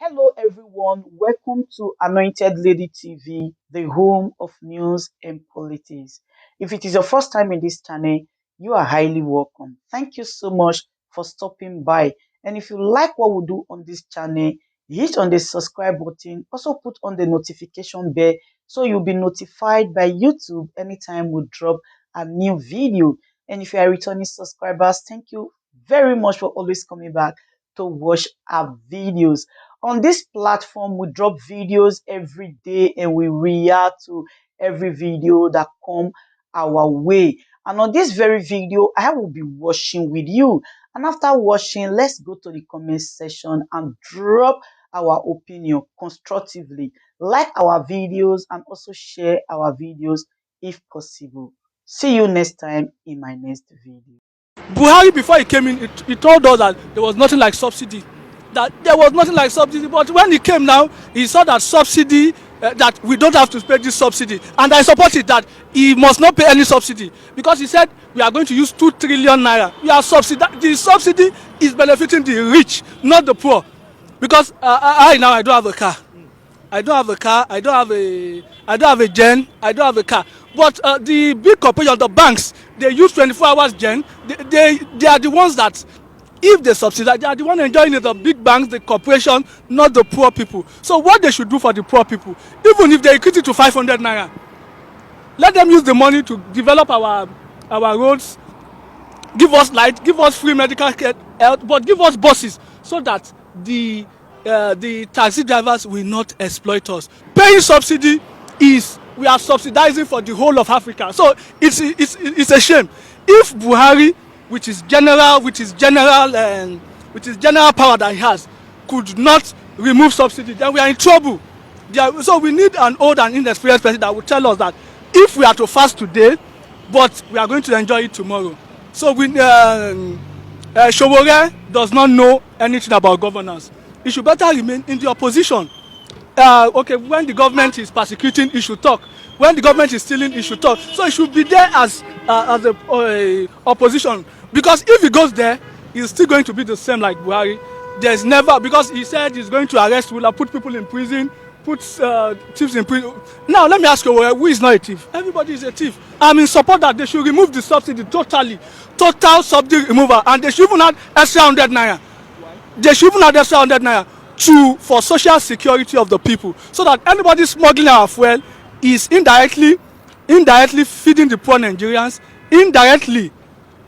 Hello, everyone. Welcome to Anointed Lady TV, the home of news and politics. If it is your first time in this channel, you are highly welcome. Thank you so much for stopping by. And if you like what we do on this channel, hit on the subscribe button. Also put on the notification bell so you'll be notified by YouTube anytime we drop a new video. And if you are returning subscribers, thank you very much for always coming back to watch our videos. On this platform, we drop videos every day and we react to every video that come our way. And on this very video, I will be watching with you. And after watching, let's go to the comment section and drop our opinion constructively. Like our videos and also share our videos if possible. See you next time in my next video. Buhari, before he came in, he told us that there was nothing like subsidy. That there was nothing like subsidy. But when he came now, he saw that subsidy, that we don't have to pay this subsidy. And I support it, that he must not pay any subsidy. Because he said we are going to use 2 trillion naira. We are the subsidy is benefiting the rich, not the poor. Because I don't have a car. I don't have a car. I don't have a gen. I don't have a car. But the big corporations, the banks, they use 24 hours gen. They are the ones that, if they subsidize, they are the ones enjoying it. The big banks, the corporation, not the poor people. So what they should do for the poor people, even if they increase it to 500 naira, let them use the money to develop our roads, give us light, give us free medical care, health, but give us buses so that the taxi drivers will not exploit us. Paying subsidy is, we are subsidizing for the whole of Africa. So it's a shame if Buhari, which is general power that he has, could not remove subsidy. Then we are in trouble. So we need an old and inexperienced person that will tell us that if we are to fast today, but we are going to enjoy it tomorrow. So Showore does not know anything about governance. He should better remain in the opposition. Okay, when the government is persecuting, he should talk. When the government is stealing, he should talk. So he should be there as a opposition. Because if he goes there, he's still going to be the same like Buhari. There's never, because he said he's going to arrest, will put people in prison, put thieves in prison. Now let me ask you, who is not a thief? Everybody is a thief. I'm in support that they should remove the subsidy totally, total subsidy removal, and they should even add extra 100 naira. They should even add extra 100 naira for social security of the people, so that anybody smuggling our fuel is indirectly feeding the poor Nigerians, indirectly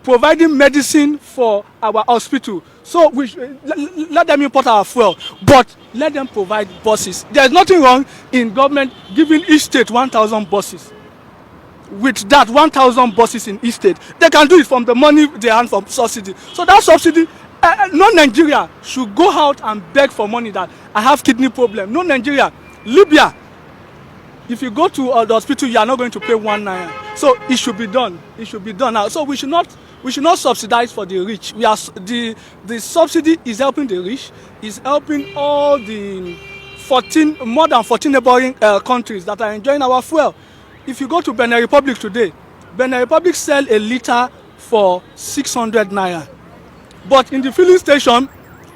providing medicine for our hospital. So we let them import our fuel, but let them provide buses. There's nothing wrong in government giving each state 1,000 buses. With that 1,000 buses in each state, they can do it from the money they earn from subsidy. So that subsidy, no Nigeria should go out and beg for money that I have kidney problem. No Nigeria. Libya, if you go to the hospital, you are not going to pay 1 naira. So it should be done. It should be done now. So we should not subsidize for the rich. We are the subsidy is helping the rich, is helping all the more than 14 neighboring countries that are enjoying our fuel. If you go to Benin Republic today, Benin Republic sell a liter for 600 naira. But in the filling station,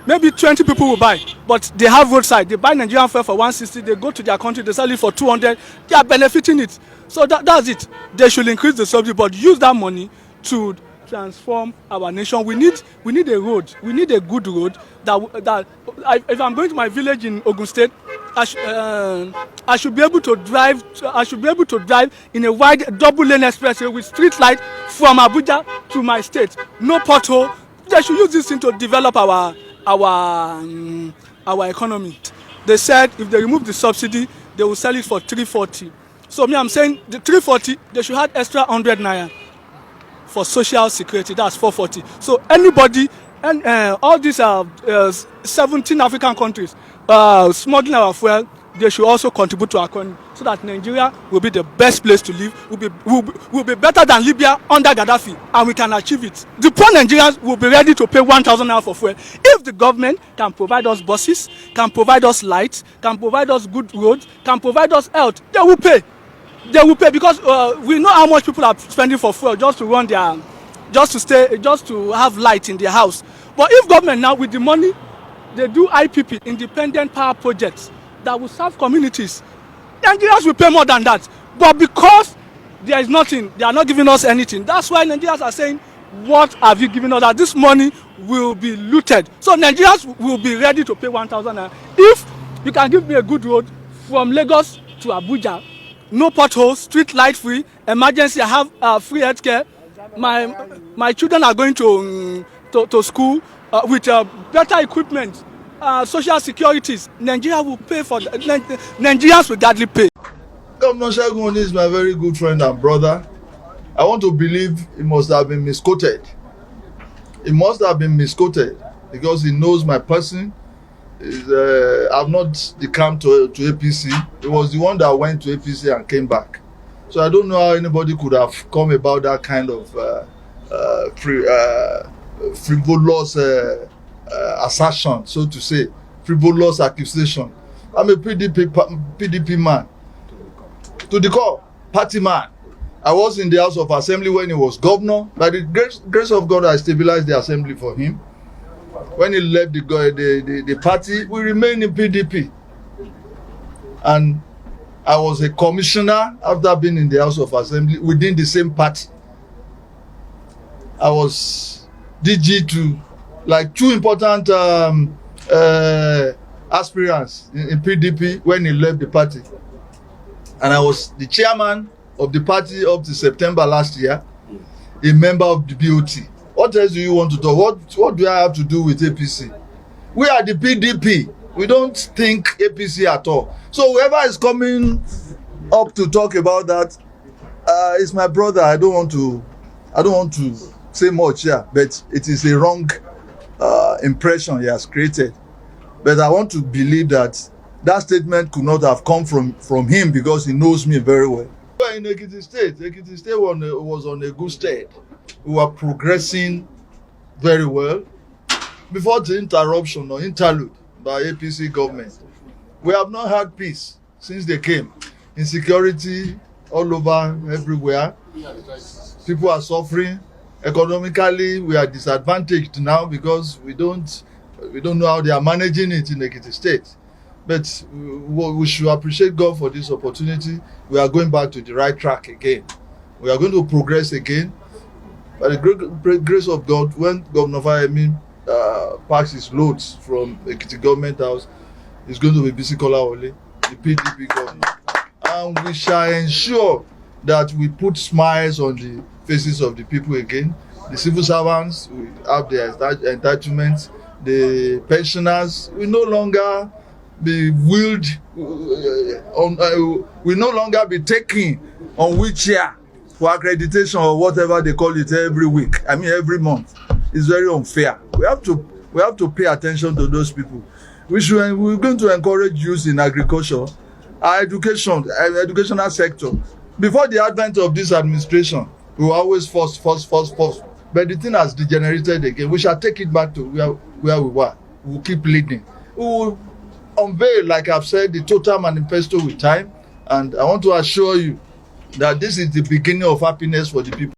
maybe 20 people will buy, but they have roadside. They buy Nigerian fuel for 160. They go to their country, they sell it for 200. They are benefiting it. So that's it. They should increase the subsidy, but use that money to transform our nation. We need a road. We need a good road if I'm going to my village in Ogun State, I should be able to drive. I should be able to drive in a wide double-lane expressway with street light from Abuja to my state. No pothole. They should use this thing to develop our economy. They said if they remove the subsidy, they will sell it for 340. So I'm saying the 340, they should add extra 100 naira for social security. That's 440. So anybody and all these 17 African countries smuggling our fuel, they should also contribute to our economy, so that Nigeria will be the best place to live, will be better than Libya under Gaddafi, and we can achieve it. The poor Nigerians will be ready to pay 1,000 naira for fuel. If the government can provide us buses, can provide us lights, can provide us good roads, can provide us health, they will pay. They will pay, because we know how much people are spending for fuel just to run just to have light in their house. But if government now, with the money they do IPP, independent power projects, that will serve communities, Nigerians will pay more than that. But because there is nothing, they are not giving us anything. That's why Nigerians are saying, what have you given us that this money will be looted? So Nigerians will be ready to pay 1,000 naira. If you can give me a good road from Lagos to Abuja, no potholes, street light free, emergency, I have free healthcare. My children are going to school with better equipment, social securities. Nigeria will pay for that. Nigerians will gladly pay. Governor Sèŕìøùśly is my very good friend and brother. I want to believe he must have been misquoted. He must have been misquoted because he knows my person. I'm not the camp to APC. He was the one that went to APC and came back. So I don't know how anybody could have come about that kind of frivolous assertion, so to say, frivolous accusation. I'm a PDP man, to the core, party man. I was in the House of Assembly when he was governor. By the grace of God, I stabilized the assembly for him. When he left the party, we remained in PDP. And I was a commissioner after being in the House of Assembly within the same party. I was DG to like two important aspirants in PDP when he left the party. And I was the chairman of the party up to September last year, a member of the BOT. What else do you want to talk? What do I have to do with APC? We are the PDP. We don't think APC at all. So whoever is coming up to talk about that is my brother. I don't want to say much here, but it is a wrong impression he has created. But I want to believe that that statement could not have come from him because he knows me very well. In Ekiti State was on a good state. We were progressing very well before the interruption or interlude by APC government. We have not had peace since they came. Insecurity all over, everywhere. People are suffering. Economically, we are disadvantaged now because we don't know how they are managing it in Ekiti State. But we should appreciate God for this opportunity. We are going back to the right track again. We are going to progress again. By the great grace of God, when Governor Fàyèmí packs his loads from Ekiti Government House, it's going to be Bisi Kolawole, the PDP governor. And we shall ensure that we put smiles on the faces of the people again. The civil servants will have their entitlements. The pensioners will no longer be wheeled will no longer be taken on wheelchair for accreditation or whatever they call it every week. I mean every month. It's very unfair. We have to pay attention to those people. We're going to encourage youth in agriculture, our educational sector. Before the advent of this administration, we were always forced. But the thing has degenerated again. We shall take it back to where we were. We will keep leading. We will unveil, like I've said, the total manifesto with time. And I want to assure you that this is the beginning of happiness for the people.